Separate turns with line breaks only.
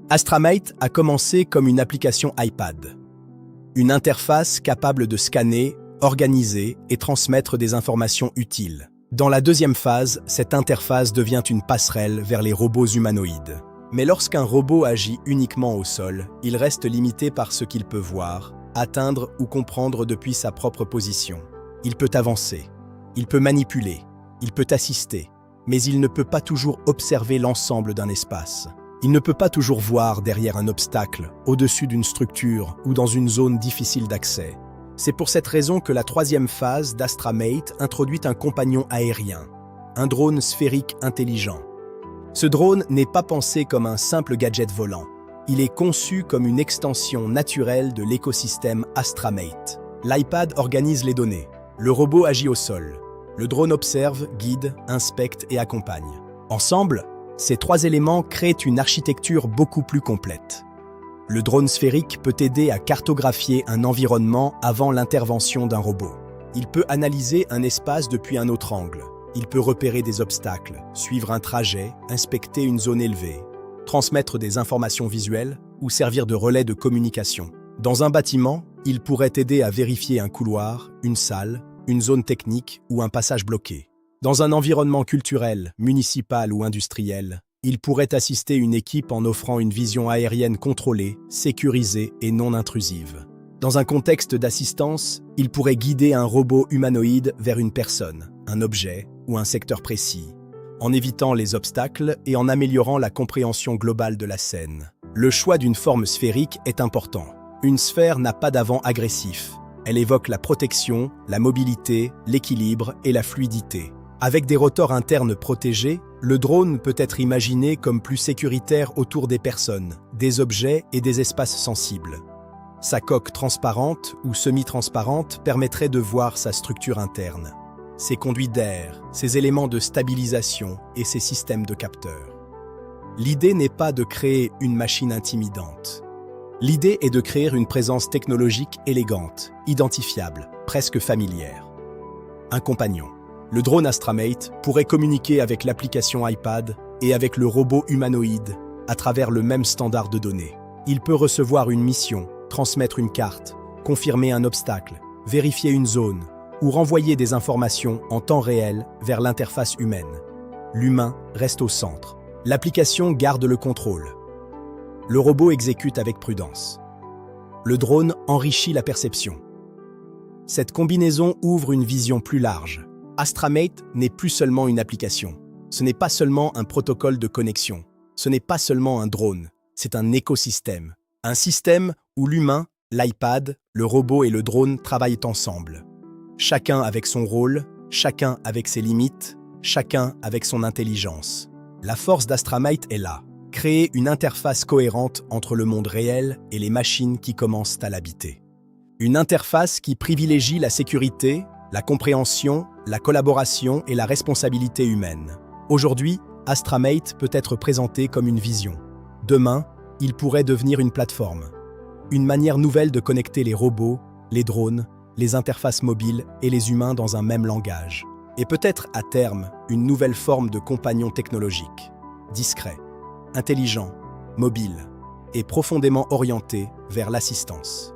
Astramate a commencé comme une application iPad. Une interface capable de scanner, organiser et transmettre des informations utiles. Dans la deuxième phase, cette interface devient une passerelle vers les robots humanoïdes. Mais lorsqu'un robot agit uniquement au sol, il reste limité par ce qu'il peut voir, atteindre ou comprendre depuis sa propre position. Il peut avancer, il peut manipuler, il peut assister, mais il ne peut pas toujours observer l'ensemble d'un espace. Il ne peut pas toujours voir derrière un obstacle, au-dessus d'une structure ou dans une zone difficile d'accès. C'est pour cette raison que la troisième phase d'Astramate introduit un compagnon aérien, un drone sphérique intelligent. Ce drone n'est pas pensé comme un simple gadget volant. Il est conçu comme une extension naturelle de l'écosystème Astramate. L'iPad organise les données. Le robot agit au sol. Le drone observe, guide, inspecte et accompagne. Ensemble, ces trois éléments créent une architecture beaucoup plus complète. Le drone sphérique peut aider à cartographier un environnement avant l'intervention d'un robot. Il peut analyser un espace depuis un autre angle. Il peut repérer des obstacles, suivre un trajet, inspecter une zone élevée, transmettre des informations visuelles ou servir de relais de communication. Dans un bâtiment, il pourrait aider à vérifier un couloir, une salle, une zone technique ou un passage bloqué. Dans un environnement culturel, municipal ou industriel, il pourrait assister une équipe en offrant une vision aérienne contrôlée, sécurisée et non intrusive. Dans un contexte d'assistance, il pourrait guider un robot humanoïde vers une personne, un objet ou un secteur précis, en évitant les obstacles et en améliorant la compréhension globale de la scène. Le choix d'une forme sphérique est important. Une sphère n'a pas d'avant agressif. Elle évoque la protection, la mobilité, l'équilibre et la fluidité. Avec des rotors internes protégés, le drone peut être imaginé comme plus sécuritaire autour des personnes, des objets et des espaces sensibles. Sa coque transparente ou semi-transparente permettrait de voir sa structure interne, ses conduits d'air, ses éléments de stabilisation et ses systèmes de capteurs. L'idée n'est pas de créer une machine intimidante. L'idée est de créer une présence technologique élégante, identifiable, presque familière. Un compagnon. Le drone Astramate pourrait communiquer avec l'application iPad et avec le robot humanoïde à travers le même standard de données. Il peut recevoir une mission, transmettre une carte, confirmer un obstacle, vérifier une zone ou renvoyer des informations en temps réel vers l'interface humaine. L'humain reste au centre. L'application garde le contrôle. Le robot exécute avec prudence. Le drone enrichit la perception. Cette combinaison ouvre une vision plus large. Astramate n'est plus seulement une application. Ce n'est pas seulement un protocole de connexion. Ce n'est pas seulement un drone. C'est un écosystème. Un système où l'humain, l'iPad, le robot et le drone travaillent ensemble. Chacun avec son rôle, chacun avec ses limites, chacun avec son intelligence. La force d'Astramate est là. Créer une interface cohérente entre le monde réel et les machines qui commencent à l'habiter. Une interface qui privilégie la sécurité, la compréhension, la collaboration et la responsabilité humaine. Aujourd'hui, Astramate peut être présenté comme une vision. Demain, il pourrait devenir une plateforme. Une manière nouvelle de connecter les robots, les drones, les interfaces mobiles et les humains dans un même langage. Et peut-être, à terme, une nouvelle forme de compagnon technologique. Discret, intelligent, mobile et profondément orienté vers l'assistance.